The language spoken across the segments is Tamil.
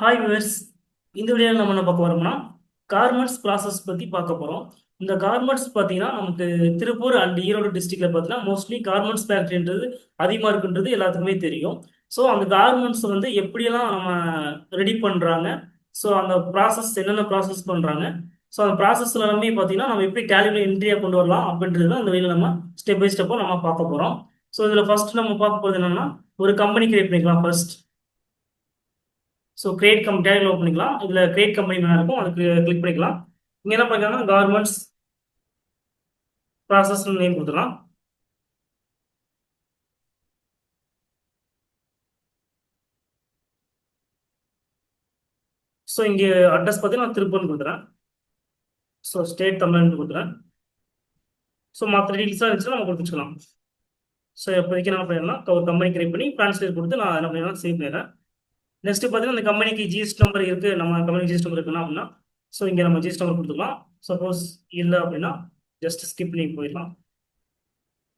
Hi viewers. இந்த வீடியோவில் நம்ம என்ன பார்க்க வரோம்னா கார்மெண்ட்ஸ் ப்ராசஸ் பற்றி பார்க்க போகிறோம். இந்த கார்மெண்ட்ஸ் பார்த்தீங்கன்னா நமக்கு திருப்பூர் அண்ட் ஈரோடு டிஸ்ட்ரிக்ட்ல பார்த்தீங்கன்னா மோஸ்ட்லி கார்மெண்ட்ஸ் ஃபேக்ட்ரின்றது அதிகமாக இருக்குன்றது எல்லாத்துக்குமே தெரியும். ஸோ அந்த கார்மெண்ட்ஸ் வந்து எப்படியெல்லாம் நம்ம ரெடி பண்ணுறாங்க, ஸோ அந்த ப்ராசஸ் என்னென்ன ப்ராசஸ் பண்ணுறாங்க, ஸோ அந்த ப்ராசஸ்ல எல்லாமே பார்த்தீங்கன்னா நம்ம எப்படி கேலிபிள் என்ட்ரியாக கொண்டு வரலாம் அப்படின்றது தான் இந்த வீடியோ நம்ம ஸ்டெப் பை ஸ்டெப்பாக நம்ம பார்க்க போகிறோம். ஸோ இதில் ஃபர்ஸ்ட் நம்ம பார்க்க போகிறது என்னன்னா ஒரு கம்பெனி கிரியேட் பண்ணிக்கலாம் first. So create company take open பண்ணிக்கலாம். இதில் கிரியேட் கம்பெனி மேலே இருக்கும், அதுக்கு கிளிக் பண்ணிக்கலாம். இங்கே என்ன பண்ணிக்கலாம்னா கார்மெண்ட்ஸ் ப்ராசஸ் நேம் கொடுத்துக்கலாம். ஸோ இங்கே அட்ரஸ் பார்த்தீங்கன்னா நான் திருப்பூர்னு கொடுத்துறேன். ஸோ ஸ்டேட் தமிழ்னு கொடுத்துறேன். ஸோ மற்ற டீட்டெயில்ஸாக இருந்துச்சுன்னா நம்ம கொடுத்துக்கலாம். ஸோ இப்போதைக்கு என்ன பண்ணிடலாம், ஒரு கம்பெனி கிரியேட் பண்ணி ட்ரான்ஸ்லேட் கொடுத்து நான் என்ன பண்ணிடலாம், சேவ் பண்ணிடுறேன். நெக்ஸ்ட் பார்த்தீங்கன்னா இந்த கம்பெனிக்கு ஜிஎஸ்டி நம்பர் இருக்குது, நம்ம கம்பெனி ஜிஎஸ்டி நம்பர் இருக்குன்னா அப்படின்னா ஸோ இங்கே நம்ம ஜிஎஸ்டி நம்பர் கொடுத்துக்கலாம். சப்போஸ் இல்லை அப்படின்னா ஜஸ்ட் ஸ்கிப் பண்ணி போயிடலாம்.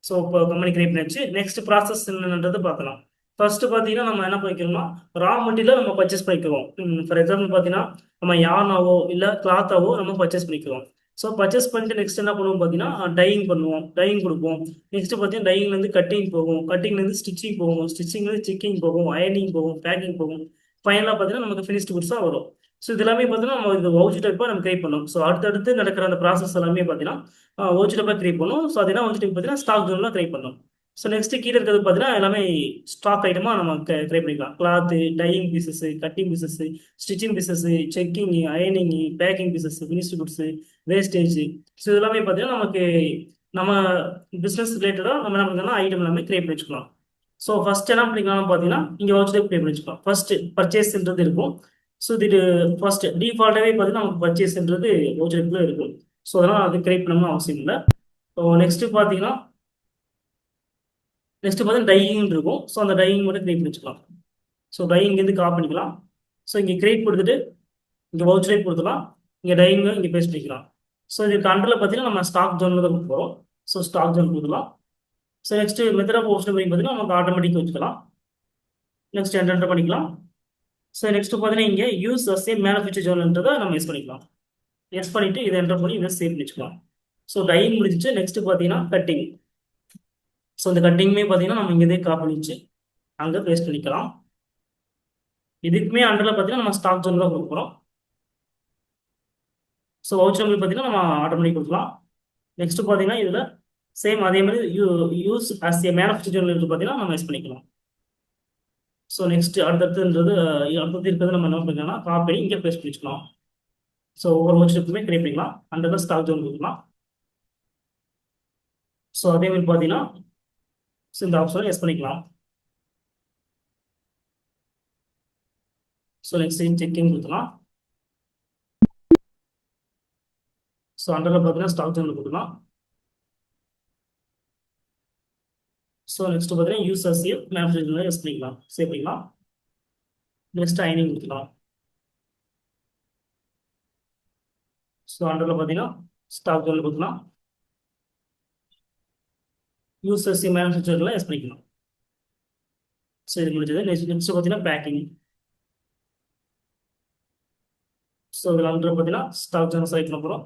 ஸோ இப்போ கம்பெனி கிரியேட் பண்ணியாச்சு. நெக்ஸ்ட் ப்ராசஸ் என்னன்றது பார்க்கலாம். ஃபர்ஸ்ட் பார்த்தீங்கன்னா நம்ம என்ன பண்ணிக்கிறோம்னா ரா மெட்டீரியல் நம்ம பர்ச்சேஸ் பண்ணிக்கிறோம். ஃபார் எக்ஸாம்பிள் பார்த்தீங்கன்னா நம்ம யானாவோ இல்லை கிளாத்தாவோ நம்ம பர்ச்சேஸ் பண்ணிக்கிறோம். ஸோ பர்ச்சேஸ் பண்ணிட்டு நெக்ஸ்ட் என்ன பண்ணுவோம் பார்த்தீங்கன்னா டையிங் பண்ணுவோம், டையிங் கொடுப்போம். நெக்ஸ்ட் பார்த்தீங்கன்னா டையிங்லேருந்து கட்டிங் போகும், கட்டிங்லேருந்து ஸ்டிச்சிங் போகும், ஸ்டிச்சிங்லேருந்து செக்கிங் போகும், அயனிங் போகும், பேக்கிங் போகும். ஃபைனலாக பார்த்தீங்கன்னா நமக்கு ஃபினிஷ்டு குட்ஸாக வரும். ஸோ இது எல்லாமே பார்த்தீங்கன்னா நம்ம இது வவுச்சர் டைப்பாக நம்ம கிரியேட் பண்ணோம். ஸோ அடுத்தடுத்து நடக்கிற அந்த ப்ராசஸ் எல்லாமே பார்த்தீங்கன்னா வவுச்சர் டைப்பாக கிரியேட் பண்ணும். ஸோ அதெல்லாம் வந்துட்டு பார்த்தீங்கன்னா ஸ்டாக் ஜோனில் கிரியேட் பண்ணோம். ஸோ நெக்ஸ்ட் கீழே இருக்கிறது பார்த்தீங்கன்னா எல்லாமே ஸ்டாக் ஐட்டமாக நம்ம கிரியேட் பண்ணிக்கலாம். Cloth, dyeing pieces, cutting pieces, stitching pieces, checking, அயனிங், packing pieces, finished goods, wastage. So இதெல்லாமே பார்த்தீங்கன்னா நமக்கு நம்ம பிஸ்னஸ் ரிலேட்டடாக நம்ம என்ன பண்ணலாம், ஐட்டம் எல்லாமே கிரியேட் பண்ணி வச்சுக்கலாம். ஸோ ஃபர்ஸ்ட் என்ன பண்ணிக்கலாம் பார்த்தீங்கன்னா இங்கே வவுச்சர் டைப் கிரியேட் பண்ணி வச்சுக்கலாம். ஃபர்ஸ்ட் பர்ச்சேஸ்ன்றது இருக்கும். ஸோ இது ஃபர்ஸ்ட் டிஃபால்ட்டாகவே பார்த்தீங்கன்னா நமக்கு பர்ச்சேஸ்ன்றது வவுச்சர் டைப்ல இருக்கும். ஸோ அதனால் அது கிரியேட் பண்ணணும்னு அவசியம் இல்லை. ஸோ நெக்ஸ்ட் பார்த்தீங்கன்னா டையிங் இருக்கும். ஸோ அந்த டையிங் மட்டும் கிரியேட் பண்ணி வச்சுக்கலாம். ஸோ டையிங் இருந்து காப்பி பண்ணிக்கலாம். ஸோ இங்கே கிரியேட் கொடுத்துட்டு இங்கே வவுச்சர் டைப் கொடுத்துக்கலாம். இங்கே டையிங் இங்கே பேஸ்ட் பண்ணிக்கலாம். ஸோ இதுக்கு அண்டரில் பார்த்தீங்கன்னா நம்ம ஸ்டாக் ஜோனில் தான் கொடுக்க போகிறோம். ஸோ ஸ்டாக் ஜோன் கொடுத்துக்கலாம். So next method of post பார்த்தீங்கன்னா நமக்கு ஆட்டோமேட்டிக் வச்சுக்கலாம். நெக்ஸ்ட் என்டர் பண்ணிக்கலாம். ஸோ நெக்ஸ்ட் பார்த்தீங்கன்னா இங்கே யூஸ் அஸ் ஏ மேனுஃபேக்சர் ஜோன்ன்றதை நம்ம யூஸ் பண்ணிக்கலாம். எஸ் பண்ணிட்டு இதை என்டர் பண்ணி இதை சேவ் பண்ணிச்சுக்கலாம். ஸோ டையிங் முடிஞ்சிச்சு. நெக்ஸ்ட் பார்த்தீங்கன்னா கட்டிங். ஸோ இந்த கட்டிங்குமே பார்த்தீங்கன்னா நம்ம இங்கே காப்பி பண்ணிச்சு அங்கே பேஸ்ட் பண்ணிக்கலாம். இதுக்குமே அண்டரில் பார்த்தீங்கன்னா நம்ம ஸ்டாக் ஜோன் தான் கொடுக்குறோம். ஸோ வவுச்சர் நம்பர் பார்த்தீங்கன்னா நம்ம ஆட்டோமேட்டிக் கொடுக்கலாம். நெக்ஸ்ட் பார்த்தீங்கன்னா இதில் சேம் அதே மாதிரி use as a manufacture zone பார்த்தீங்கன்னா நம்ம யூஸ் பண்ணிக்கலாம். ஸோ நெக்ஸ்ட் அடுத்தது இருக்கிறது நம்ம என்ன பண்ணிக்கலாம்னா காப்பி இங்கே பேஸ்ட் பண்ணிக்கலாம். ஸோ ஒவ்வொரு வவுச்சருக்குமே கிரியேட் பண்ணிக்கலாம். அண்டரில் ஸ்டாக் ஜோன் கொடுக்கலாம். ஸோ அதே மாதிரி பார்த்தீங்கன்னா ஸோ இந்த ஆப்ஷனை எஸ் பண்ணிக்கலாம். ஸோ நெக்ஸ்ட் செக்கிங் கொடுக்கலாம். ஸோ அண்டரில் பார்த்தீங்கன்னா ஸ்டாக் ஜோன் கொடுக்கலாம். ஸோ நெக்ஸ்ட் பார்த்தீங்கன்னா use as a manufacture zone yes பண்ணிக்கலாம், சேவ் பண்ணிக்கலாம். நெக்ஸ்ட் அயனிங் கொடுக்கலாம். ஸோ அண்டரில் பார்த்தீங்கன்னா ஸ்டாக் ஜோன் கொடுக்கலாம். யூஸ் அஸ் ஏ மேனுஃபேக்சரில் எஸ் பண்ணிக்கலாம். ஸோ இது முடிஞ்சது. நெக்ஸ்ட் பார்த்தீங்கன்னா பேக்கிங். ஸோ இதில் அண்டர் பார்த்தீங்கன்னா ஸ்டாக் ஜோன் செலக்ட் பண்ண போகிறோம்.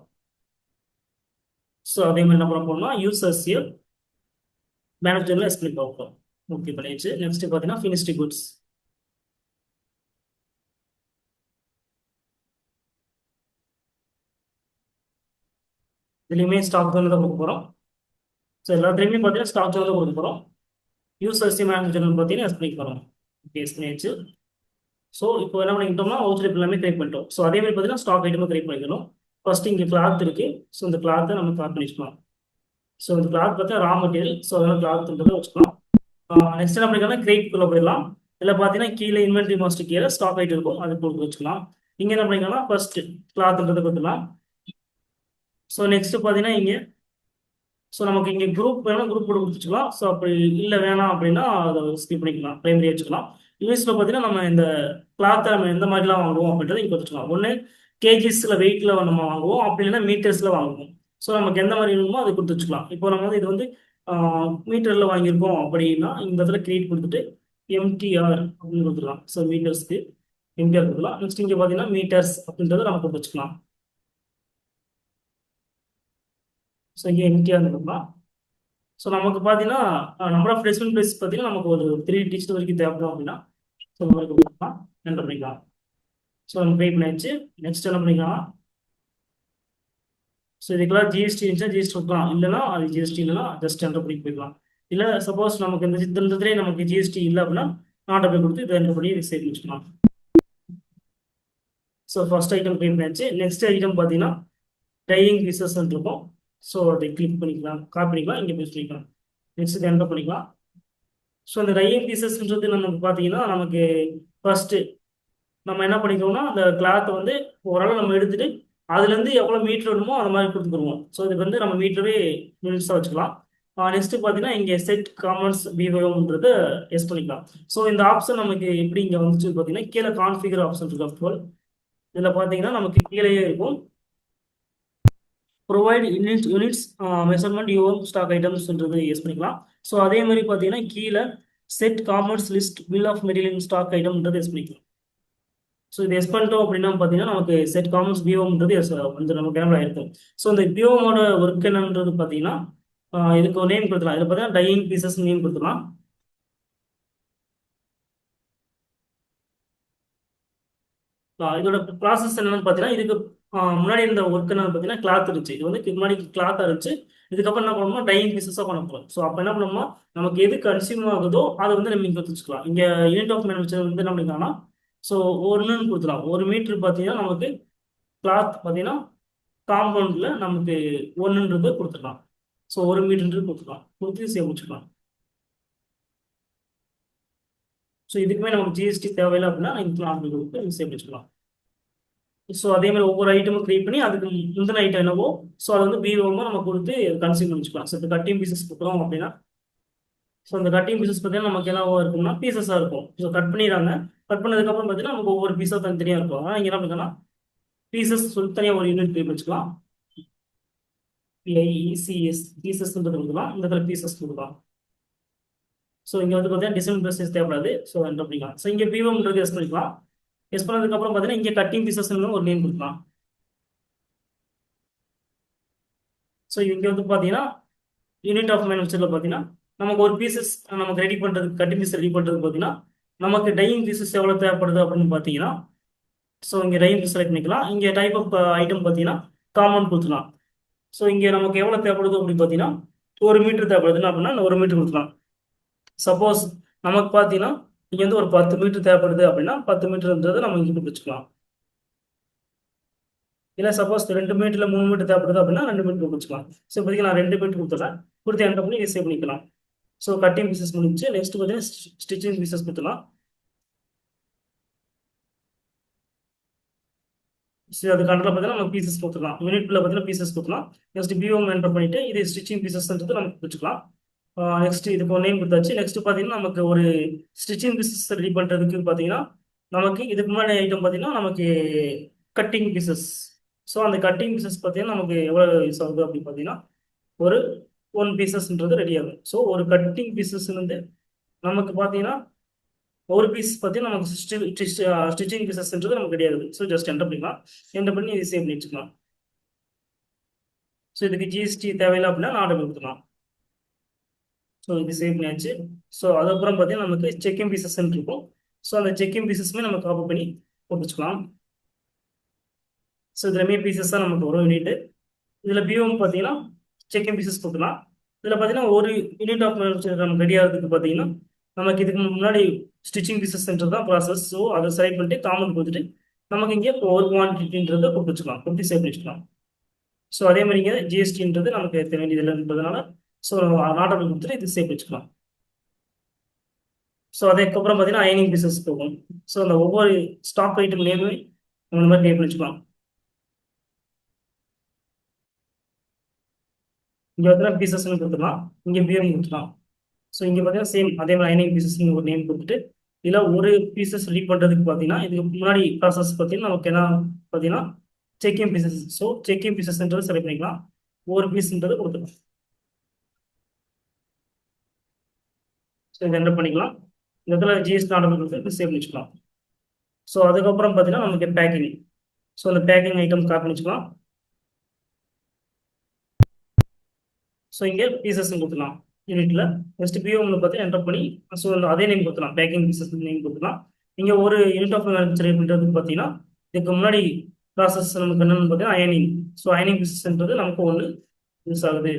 ஸோ அதே மாதிரி என்ன பண்ண போகிறோம்னா யூஸ் அஸ் ஏ மேனுஃபேக்சரில் எஸ் பண்ணி பார்ப்போம். ஓகே பண்ணிடுச்சு. நெக்ஸ்ட் பார்த்தீங்கன்னா ஃபினிஷ்டு குட்ஸ். இதுலேயுமே ஸ்டாக் ஜோன் தான் கொடுக்க போகிறோம். ஸோ எல்லாத்துலேயுமே பார்த்தீங்கன்னா ஸ்டாக் ஜோன் தான் கொடுக்க போகிறோம். யூஸ் அஸ் ஏ மேனுஃபேக்சர் பார்த்தீங்கன்னா எஸ் பண்ணி போகிறோம். ஓகே எஸ் பண்ணிடுச்சு. ஸோ இப்போ என்ன பண்ணிக்கிட்டோம்னா வவுச்சர் எல்லாமே கிரியேட் பண்ணிட்டோம். ஸோ அதே மாதிரி பார்த்தீங்கன்னா ஸ்டாக் ஐட்டமும் கிரியேட் பண்ணிக்கணும். ஃபர்ஸ்ட் இங்கே கிளாத் இருக்கு. ஸோ இந்த கிளாத்தை நம்ம கிளாத் பண்ணி வச்சுக்கலாம். ஸோ இந்த கிளாத் பார்த்தா ரா மெட்டீரியல். ஸோ அதெல்லாம் கிளாத்ன்றதை வச்சுக்கலாம். நெக்ஸ்ட் என்ன பண்ணிக்கலாம் கிரியேட்குள்ளே போயிடலாம். இதில் பார்த்தீங்கன்னா கீழே இன்வென்ட்ரி மாஸ்டர் கீழே ஸ்டாக் ஐட்டம் இருக்கும், அது போட்டு வச்சுக்கலாம். இங்கே என்ன பண்ணிக்கலாம் ஃபர்ஸ்ட் கிளாத்ன்றதை கொடுத்துக்கலாம். ஸோ நெக்ஸ்ட் பார்த்தீங்கன்னா இங்கே ஸோ நமக்கு இங்கே குரூப் வேணும், குரூப் போட்டு கொடுத்துக்கலாம். ஸோ அப்படி இல்லை வேணாம் அப்படின்னா அதை ஸ்கிப் பண்ணிக்கலாம், பிரைமரி வச்சுக்கலாம். யூஎஸ்ல பார்த்தீங்கன்னா நம்ம இந்த கிளாத்தை நம்ம எந்த மாதிரிலாம் வாங்குவோம் அப்படின்றத இங்கே கொடுத்துக்கலாம். ஒன்று கேஜிஸில் வெயிட்டில் நம்ம வாங்குவோம், அப்படி இல்லைன்னா மீட்டர்ஸில் வாங்குவோம். ஸோ நமக்கு எந்த மாதிரி வேணுமோ அதை கொடுத்து வச்சுக்கலாம். இப்போ நம்ம வந்து இது வந்து மீட்டரில் வாங்கியிருக்கோம் அப்படின்னா இந்த இடத்துல கிரியேட் கொடுத்துட்டு எம்டிஆர் அப்படின்னு கொடுத்துக்கலாம். ஸோ மீட்டர்ஸ்க்கு எம்டிஆர் கொடுக்கலாம். நெக்ஸ்ட் இங்கே பார்த்தீங்கன்னா மீட்டர்ஸ் அப்படின்றத நம்ம கொடுத்து வச்சுக்கலாம். ஸோ இங்கே எம்டிஆர் கொடுக்கலாம். ஸோ நமக்கு பார்த்தீங்கன்னா நம்பர் ஆஃப் டெசிமல் பிளேஸ் பார்த்தீங்கன்னா நமக்கு ஒரு 3 டிஜிட் வரைக்கும் தேவைப்படும் அப்படின்னா ஸோ இந்த மாதிரி கொடுக்கலாம், என்டர் பண்ணிக்கலாம். ஸோ நம்ம பே பண்ணியாச்சு. நெக்ஸ்ட் என்ன பண்ணிக்கலாம், ஸோ இதுக்கெல்லாம் ஜிஎஸ்டி இருந்துச்சா ஜிஎஸ்டி கொடுக்கலாம், இல்லைன்னா அது ஜிஎஸ்டி இல்லைன்னா ஜஸ்ட் என்டர் பண்ணி போய்க்கலாம். இல்லை சப்போஸ் நமக்கு இந்த இதுலேயே நமக்கு ஜிஎஸ்டி இல்லை அப்படின்னா நாட்டை போய் கொடுத்து இதை என்டர் பண்ணி சேவ் வச்சுக்கலாம். ஸோ ஃபர்ஸ்ட் ஐட்டம் பே பண்ணியாச்சு. நெக்ஸ்ட் ஐட்டம் பார்த்தீங்கன்னா டையிங் பீசஸ் இருக்கும். ஸோ அதை கிளிக் பண்ணிக்கலாம், காப்பி பண்ணிக்கலாம், இங்கே பேஸ்ட் பண்ணிக்கலாம். நெக்ஸ்ட் இதை என்டர் பண்ணிக்கலாம். ஸோ இந்த டையிங் பீசஸ்ன்றது நமக்கு பார்த்தீங்கன்னா நமக்கு ஃபர்ஸ்ட்டு நம்ம என்ன பண்ணிக்கோம்னா அந்த கிளாத்தை வந்து ஓரளவு நம்ம எடுத்துட்டு அதுலேருந்து எவ்வளோ மீட்டர் வேணுமோ அந்த மாதிரி கொடுத்துருவோம். ஸோ இதுக்கு வந்து நம்ம மீட்டரே யூனிட்ஸாக வச்சுக்கலாம். நெக்ஸ்ட் பார்த்தீங்கன்னா இங்கே செட் காமன்ஸ் பிஓஎம்ன்றது எஸ் பண்ணிக்கலாம். ஸோ இந்த ஆப்ஷன் நமக்கு எப்படி இங்கே வந்துச்சு பார்த்தீங்கன்னா கீழே கான்ஃபிகர் ஆப்ஷன் இருக்கு. அப்கோல் இதில் பார்த்தீங்கன்னா நமக்கு கீழேயே இருக்கும் provide units measurement UM stock ஐட்டம்ஸ்ன்றது எஸ் பண்ணிக்கலாம். ஸோ அதே மாதிரி பார்த்தீங்கன்னா கீழே set commerce list bill of material stock ஐட்டம்ன்றது எஸ் பண்ணிக்கலாம். ஸோ இது எஸ் பண்ணிட்டோம் அப்படின்னா பார்த்தீங்கன்னா நமக்கு செட் காமர்ஸ் பிஓம்ன்றது எஸ் வந்து நமக்கு கேமரா இருக்கும். ஸோ இந்த பிஓமோட ஒர்க் என்னன்றது பார்த்தீங்கன்னா இதுக்கு ஒரு நேம் கொடுத்துலாம். இதில் பார்த்தீங்கன்னா டையிங் பீசஸ் நேம் கொடுத்துலாம். இதோட ப்ராசஸ் என்னன்னு பார்த்தீங்கன்னா இதுக்கு முன்னாடி இந்த ஒர்க் என்னன்னு பார்த்தீங்கன்னா கிளாத் இருந்துச்சு. இது வந்து முன்னாடி கிளாத்தாக இருந்துச்சு. இதுக்கப்புறம் என்ன பண்ணணும்னா டையிங் பீசஸாக பண்ண போகிறோம். ஸோ அப்போ என்ன பண்ணணும்னா நமக்கு எது கன்சியூம் ஆகுதோ அதை வந்து நம்ம இங்கே வச்சுக்கலாம். இங்கே யூனிட் ஆஃப் மேனுஃபேக்சர் வந்து என்ன பண்ணிக்கலாம்னா ஸோ ஒன்றுன்னு கொடுத்துலாம். 1 மீட்டர் பார்த்தீங்கன்னா நமக்கு கிளாத் பார்த்தீங்கன்னா காம்பவுண்டில் நமக்கு 1ன்றது கொடுத்துக்கலாம். ஸோ 1 மீட்டர்ன்றது கொடுத்துக்கலாம், கொடுத்து சேவ் வச்சுக்கலாம். ஸோ இதுக்குமே நமக்கு ஜிஎஸ்டி தேவையில்லை அப்படின்னா இன்க்ளான் கொடுத்து சேவ் வச்சுக்கலாம். ஸோ அதே மாதிரி ஒவ்வொரு ஐட்டமும் கிரியேட் பண்ணி அதுக்கு முந்தின ஐட்டம் என்னவோ ஸோ அதை வந்து பிஓமா நம்ம கொடுத்து கன்சியூம் பண்ணிச்சுக்கலாம். ஸோ இப்போ கட்டிங் பீசஸ் கொடுக்குறோம் அப்படின்னா ஸோ அந்த கட்டிங் பீசஸ் பார்த்தீங்கன்னா நமக்கு என்னவோ இருக்கும்னா பீசஸாக இருக்கும். ஸோ கட் பண்ணிடுறாங்க. கட் பண்ணதுக்கப்புறம் பார்த்தீங்கன்னா நமக்கு ஒவ்வொரு பீஸாக தனித்தனியாக இருக்கும். ஆனால் இங்கே என்ன பண்ணுறோம்னா பீசஸ் சொல்லி தனியாக ஒரு யூனிட் கிரியேட் வச்சுக்கலாம். பிஐஇசிஎஸ் பீசஸ்ன்றது கொடுக்கலாம். இந்த இடத்துல பீசஸ் கொடுக்கலாம். ஸோ இங்கே வந்து பார்த்தீங்கன்னா டிசைன் பீசஸ் தேவைப்படாது. ஸோ என்டர் பண்ணிக்கலாம். ஸோ இங்கே பிஓம்ன்றது எஸ் பண்ணிக்கலாம். எஸ் பண்ணதுக்கப்புறம் பார்த்தீங்கன்னா இங்கே கட்டிங் பீசஸ் ஒரு நேம் கொடுக்கலாம். ஸோ இங்கே வந்து பார்த்தீங்கன்னா யூனிட் ஆஃப் மேனுஃபேக்சரில் பார்த்தீங்கன்னா நமக்கு ஒரு பீசஸ் நமக்கு ரெடி பண்ணுறதுக்கு கட்டிங் பீஸ் ரெடி பண்ணுறதுக்கு பார்த்தீங்கன்னா நமக்கு டையிங் பீசஸ் எவ்வளோ தேவைப்படுது அப்படின்னு பார்த்தீங்கன்னா ஸோ இங்கே டையிங் பீஸ் செலக்ட் பண்ணிக்கலாம். இங்கே டைப் ஆஃப் ஐட்டம் பார்த்தீங்கன்னா காமன் கொடுத்துக்கலாம். ஸோ இங்கே நமக்கு எவ்வளோ தேவைப்படுது அப்படின்னு பார்த்தீங்கன்னா 1 மீட்டர் தேவைப்படுதுன்னா அப்படின்னா 1 மீட்டர் கொடுத்துக்கலாம். சப்போஸ் நமக்கு பார்த்தீங்கன்னா இங்கே வந்து ஒரு 10 மீட்டர் தேவைப்படுது அப்படின்னா 10 மீட்டர்ன்றது நம்ம இங்கே வச்சுக்கலாம். இல்லை சப்போஸ் 2 மீட்டரில் 3 மீட்டர் தேவைப்படுது அப்படின்னா 2 மீட்டர் வச்சுக்கலாம். ஸோ இப்போதைக்கு நான் 2 மீட்டர் கொடுத்துறேன். கொடுத்து என்டர் பண்ணி சேவ் பண்ணிக்கலாம். ஸோ கட்டிங் பீசஸ் முடிஞ்சு நெக்ஸ்ட் பார்த்தீங்கன்னா ஸ்டிச்சிங் பீசஸ் கொடுத்துலாம். ஸோ அது கண்ட்ரோல் பார்த்தீங்கன்னா நம்ம பீசஸ் கொடுத்துக்கலாம். யூனிட்ல பார்த்தீங்கன்னா பீசஸ் கொடுத்துலாம். நெக்ஸ்ட் பிஓம் என்டர் பண்ணிட்டு இது ஸ்டிச்சிங் பீசஸ்ன்றது நமக்கு வச்சுக்கலாம். நெக்ஸ்ட் இதுக்கு ஒரு நேம் கொடுத்தாச்சு. நெக்ஸ்ட் பார்த்தீங்கன்னா நமக்கு ஒரு ஸ்டிச்சிங் பீசஸ் ரெடி பண்ணுறதுக்கு பார்த்தீங்கன்னா நமக்கு இதுக்கு முன்னாடி ஐட்டம் பார்த்தீங்கன்னா நமக்கு கட்டிங் பீசஸ். ஸோ அந்த கட்டிங் பீசஸ் பார்த்தீங்கன்னா நமக்கு எவ்வளோ யூஸ் ஆகுது அப்படின்னு பார்த்தீங்கன்னா ஒரு 1 பீசஸ்ன்றது ரெடி ஆகும். ஸோ ஒரு கட்டிங் பீசஸ் வந்து நமக்கு பார்த்தீங்கன்னா ஒரு பீஸ் பார்த்தீங்கன்னா நமக்கு ஸ்டிச்சிங் பீசஸ்ன்றது நமக்கு ரெடி ஆகுது. ஸோ ஜஸ்ட் என்டர் பண்ணிக்கலாம். என்டர் பண்ணி இது சேவ் பண்ணி வச்சுக்கலாம். ஸோ இதுக்கு ஜிஎஸ்டி தேவையில்லை அப்படின்னா நான் ஆர்டர் கொடுத்துக்கலாம். ஸோ இது சேவ் பண்ணியாச்சு. ஸோ அதுக்கப்புறம் பார்த்தீங்கன்னா நமக்கு செக்கிங் பீசஸ் இருக்கும். ஸோ அந்த செக்கிங் பீசஸுமே நம்ம காப்பி பண்ணி போட்டு வச்சுக்கலாம். ஸோ இதில் பீசஸ் தான் நமக்கு வரும் யூனிட். இதில் பிஓம் பார்த்தீங்கன்னா செக்கிங் பீசஸ் கொடுக்கலாம். இதில் பார்த்தீங்கன்னா ஒரு யூனிட் ஆஃப் நமக்கு ரெடி ஆகிறதுக்கு பார்த்தீங்கன்னா நமக்கு இதுக்கு முன்னாடி ஸ்டிச்சிங் பீசஸ்ன்றது தான் ப்ராசஸ். ஸோ அதை செலக்ட் பண்ணிட்டு காமன் கொடுத்துட்டு நமக்கு இங்கே ஒரு குவான்டிட்டின்றதை கொடுத்து வச்சுக்கலாம், கொடுத்து சேவ் பண்ணி வச்சுக்கலாம். ஸோ அதே மாதிரி இங்கே ஜிஎஸ்டின்றது நமக்கு எடுத்த வேண்டியது இல்லைன்றதுனால ஸோ நாட்டை கொடுத்துட்டு இது சேவ் வச்சுக்கலாம். ஸோ அதுக்கப்புறம் பார்த்தீங்கன்னா அயனிங் பீசஸ் போகும். ஸோ அந்த ஒவ்வொரு ஸ்டாக் ஐட்டம் நேமே இந்த மாதிரி நேம் வச்சுக்கலாம். இங்கே பார்த்தீங்கன்னா பீசஸ்ன்னு கொடுத்துக்கலாம், இங்கே பிஎம் கொடுத்துக்கலாம். ஸோ இங்கே பார்த்தீங்கன்னா சேம் அதே மாதிரி அயனிங் பீசஸ்ன்னு ஒரு நேம் கொடுத்துட்டு இதில் ஒரு பீசஸ் ரெடி பண்ணுறதுக்கு பார்த்தீங்கன்னா இதுக்கு முன்னாடி ப்ராசஸ் பார்த்தீங்கன்னா நமக்கு என்ன பார்த்தீங்கன்னா செக்கிங் பீசஸ். ஸோ செக்கிங் பீசஸ்ன்றது செலக்ட் பண்ணிக்கலாம், ஒவ்வொரு பீஸ்ன்றது கொடுத்துக்கலாம். ஸோ இதை என்டர் பண்ணிக்கலாம். இந்த இடத்துல ஜிஎஸ்டி ஆர்டர் கொடுத்து சேவ் பண்ணிக்கலாம். ஸோ அதுக்கப்புறம் பார்த்தீங்கன்னா நமக்கு பேக்கிங். ஸோ அந்த பேக்கிங் ஐட்டம் காப்பி வச்சுக்கலாம். ஸோ இங்கே பீசஸ் கொடுத்துக்கலாம் யூனிட்ல. நெக்ஸ்ட் பிஓவில் பார்த்தீங்கன்னா என்டர் பண்ணி ஸோ அதே நேம் கொடுத்துலாம், பேக்கிங் பீசஸ் நேம் கொடுத்துலாம். இங்கே ஒரு யூனிட் ஆஃப் மேனுஃபேக்சர் அப்படின்றது பார்த்தீங்கன்னா இதுக்கு முன்னாடி ப்ராசஸ் நமக்கு என்னன்னு பார்த்தீங்கன்னா அயனிங். ஸோ அயனிங் பீசஸ்ன்றது நமக்கு ஒன்று யூஸ் ஆகுது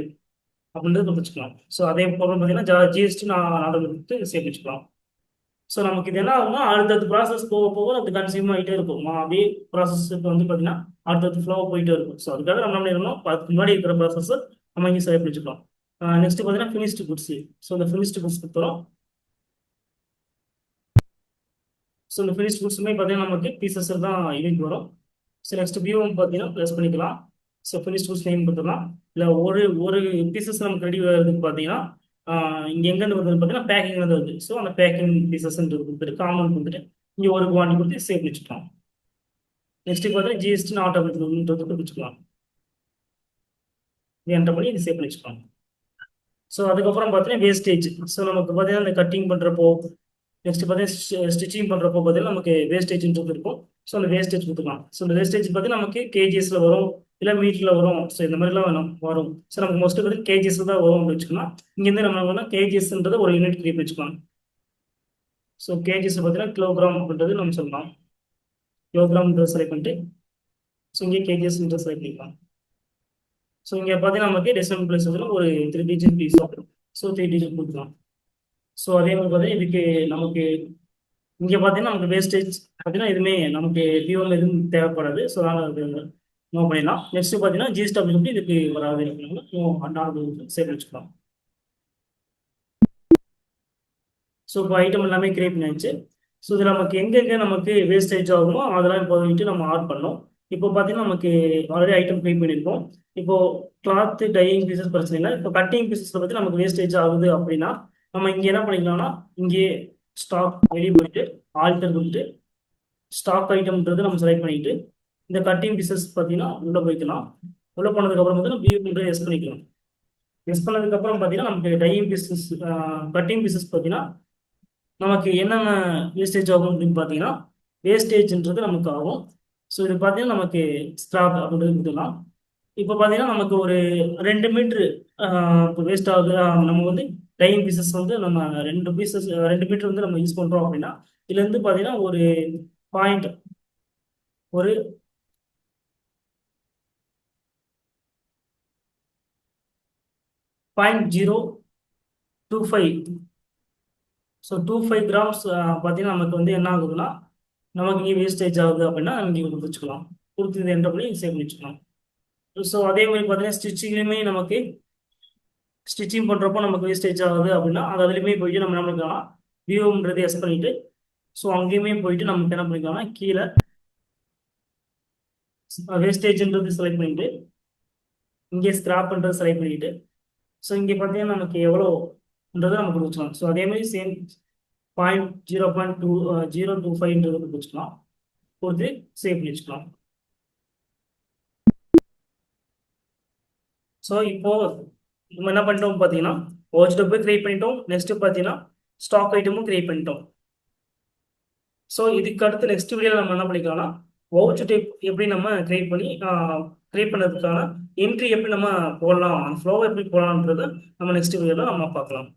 அப்படின்றது கொடுத்துக்கலாம். ஸோ அதே போல பார்த்தீங்கன்னா ஜிஎஸ்டி நான் ஆர்டர் கொடுத்து சேர்த்து வச்சுக்கலாம். ஸோ நமக்கு இது என்ன ஆகும்னா அடுத்தடுத்த ப்ராசஸ் போக போக அது கன்சியூம் ஆகிட்டே இருக்கும். அப்படியே ப்ராசஸ் இப்போ வந்து பார்த்தீங்கன்னா அடுத்தடுத்து ஃப்ளோ போயிட்டே இருக்கும். ஸோ அதுக்காக நம்ம என்ன பண்ணணும், அதுக்கு முன்னாடி இருக்கிற ப்ராசஸ் நம்ம இங்கே செலக்ட் வச்சுக்கலாம். நெக்ஸ்ட் பார்த்தீங்கன்னா ஃபினிஷ்டு குட்ஸ். ஸோ இந்த ஃபினிஷ்டு குட்ஸ் கொடுத்துறோம். ஸோ இந்த ஃபினிஷ்டு குட்ஸுமே பார்த்தீங்கன்னா நமக்கு பீசஸ் தான் யூனிட் வரும். ஸோ நெக்ஸ்ட் வியூவும் பார்த்தீங்கன்னா ப்ளஸ் பண்ணிக்கலாம். ஸோ ஃபினிஷ்டு குட்ஸ் நேம் கொடுத்துடலாம். இல்லை ஒரு ஒரு பீசஸ் நமக்கு ரெடி ஆகிறதுக்கு பார்த்தீங்கன்னா இங்கே எங்கேருந்து வருது பார்த்தீங்கன்னா பேக்கிங் வந்து வருது. ஸோ அந்த பேக்கிங் பீசஸ்ன்றது கொடுத்துட்டு காமன் கொடுத்துட்டு இங்கே ஒரு குவான்டி கொடுத்து சேவ் வச்சுக்கலாம். நெக்ஸ்ட் பார்த்தீங்கன்னா ஜிஎஸ்டி நாட் அப்படின்றது வச்சுக்கலாம். இது என்டர் பண்ணி இது சேவ் பண்ணி வச்சுக்கலாம். ஸோ அதுக்கப்புறம் பார்த்தீங்கன்னா வேஸ்டேஜ். ஸோ நமக்கு பார்த்தீங்கன்னா இந்த கட்டிங் பண்ணுறப்போ நெக்ஸ்ட் பார்த்தீங்கன்னா ஸ்டிச்சிங் பண்ணுறப்போ பார்த்தீங்கன்னா நமக்கு வேஸ்டேஜ்ன்றது இருக்கும். ஸோ அந்த வேஸ்டேஜ் கொடுத்துக்கலாம். ஸோ இந்த வேஸ்டேஜ் பார்த்தீங்கன்னா நமக்கு கேஜிஎஸ்ல வரும், இல்லை மீட்டர்ல வரும். ஸோ இந்த மாதிரிலாம் வரும். ஸோ நமக்கு மோஸ்ட் பார்த்தீங்கன்னா கேஜிஎஸ்ல தான் வரும் அப்படின்னு வச்சுக்கலாம். இங்கேருந்து நம்ம கேஜிஎஸ்ன்றது ஒரு யூனிட் கிரியேட் வச்சுக்கலாம். ஸோ கேஜிஎஸ் பார்த்தீங்கன்னா கிலோகிராம் அப்படின்றது நம்ம சொல்லலாம். கிலோகிராம்ன்றது செலக்ட் பண்ணிட்டு ஸோ இங்கே கேஜிஎஸ்ன்றது செலக்ட் பண்ணிக்கலாம். ஸோ இங்கே பார்த்தீங்கன்னா நமக்கு டெசிமல் பிளேஸ் வந்து ஒரு 3 டிஜிட் பீஸ் ஆகும். ஸோ 3 டிஜிட் கொடுக்கலாம். ஸோ அதே மாதிரி பார்த்தீங்கன்னா இதுக்கு நமக்கு இங்கே பார்த்தீங்கன்னா நமக்கு வேஸ்டேஜ் பார்த்தீங்கன்னா எதுவுமே நமக்கு பிஓவில் எதுவும் தேவைப்படாது. ஸோ அதனால் அது நோ பண்ணிடலாம். நெக்ஸ்ட் பார்த்தீங்கன்னா ஜிஎஸ்டபிள்யூ இதுக்கு வராது அப்படின்னா சேவ் வச்சுக்கலாம். ஸோ இப்போ ஐட்டம் எல்லாமே கிரியேட் பண்ணியாச்சு. ஸோ இதில் நமக்கு எங்கெங்கே நமக்கு வேஸ்டேஜ் ஆகுமோ அதெல்லாம் இப்போ வந்துட்டு நம்ம ஆட் பண்ணோம். இப்போ பார்த்தீங்கன்னா நமக்கு ஆல்ரெடி ஐட்டம் கிரியேட் பண்ணியிருக்கோம். இப்போ கிளாத் டையிங் பீசஸ் பிரச்சனை இல்லை. இப்போ கட்டிங் பீசஸில் பற்றி நமக்கு வேஸ்டேஜ் ஆகுது அப்படின்னா நம்ம இங்கே என்ன பண்ணிக்கலாம்னா இங்கே ஸ்டாக் வெளியே போயிட்டு ஆல்டர் கொடுத்துட்டு ஸ்டாக் ஐட்டம்ன்றது நம்ம செலக்ட் பண்ணிட்டு இந்த கட்டிங் பீசஸ் பார்த்தீங்கன்னா உள்ளே போய்க்கலாம். உள்ளே போனதுக்கப்புறம் வந்து வியூன்றது எஸ் பண்ணிக்கலாம். எஸ் பண்ணதுக்கப்புறம் பார்த்தீங்கன்னா நமக்கு டையிங் பீசஸ் கட்டிங் பீசஸ் பார்த்தீங்கன்னா நமக்கு என்னென்ன வேஸ்டேஜ் ஆகும் அப்படின்னு பார்த்தீங்கன்னா வேஸ்டேஜ்ன்றது நமக்கு ஆகும். ஸோ இது பார்த்தீங்கன்னா நமக்கு ஸ்கிராப் அப்படின்றது கொடுத்துக்கலாம். இப்போ பார்த்தீங்கன்னா நமக்கு ஒரு 2 மீட்ரு இப்போ வேஸ்ட் ஆகுது. நம்ம வந்து டையிங் பீசஸ் வந்து நம்ம 2 மீட்டர் வந்து நம்ம யூஸ் பண்ணுறோம் அப்படின்னா இதுலேருந்து பார்த்தீங்கன்னா ஒரு பாயிண்ட் ஒரு 0.025. ஸோ 25 கிராம்ஸ் பார்த்தீங்கன்னா நமக்கு வந்து என்ன ஆகுதுன்னா நமக்கு இங்கே வேஸ்டேஜ் ஆகுது அப்படின்னா இங்கே கொடுத்துக்கலாம். கொடுத்து இது என்டர் பண்ணி சேவ் பண்ணி வச்சுக்கலாம். ஸோ அதே மாதிரி பார்த்தீங்கன்னா ஸ்டிச்சிங்லையுமே நமக்கு ஸ்டிச்சிங் பண்ணுறப்போ நமக்கு வேஸ்டேஜ் ஆகுது அப்படின்னா அது அதுலேயுமே போயிட்டு நம்ம என்ன பண்ணிக்கலாம் வியூன்றது எஸ் பண்ணிட்டு ஸோ அங்கேயுமே போயிட்டு நமக்கு என்ன பண்ணிக்கலாம்னா கீழே வேஸ்டேஜ்ன்றது செலக்ட் பண்ணிட்டு இங்கே ஸ்கிராப்ன்றது செலக்ட் பண்ணிட்டு ஸோ இங்கே பார்த்தீங்கன்னா நமக்கு எவ்வளோன்றதை நம்ம கொடுக்கலாம். ஸோ அதே மாதிரி சேம் 0.25 கொடுத்துக்கலாம். கொடுத்து சேவ் பண்ணி வச்சுக்கலாம். ஸோ இப்போ நம்ம என்ன பண்ணிட்டோம் பார்த்தீங்கன்னா வாட்ச் டப்பை கிரியேட் பண்ணிட்டோம். நெக்ஸ்ட் பார்த்தீங்கன்னா ஸ்டாக் ஐட்டமும் கிரியேட் பண்ணிட்டோம். ஸோ இதுக்கு அடுத்து நெக்ஸ்ட் வீடியோவில் நம்ம என்ன பண்ணிக்கலாம்னா வவுச் டைப் எப்படி நம்ம கிரியேட் பண்ணதுக்கான என்ட்ரி எப்படி நம்ம போடலாம், ஃப்ளோ எப்படி போடலான்றதை நம்ம நெக்ஸ்ட் வீடியோவில் நம்ம பார்க்கலாம்.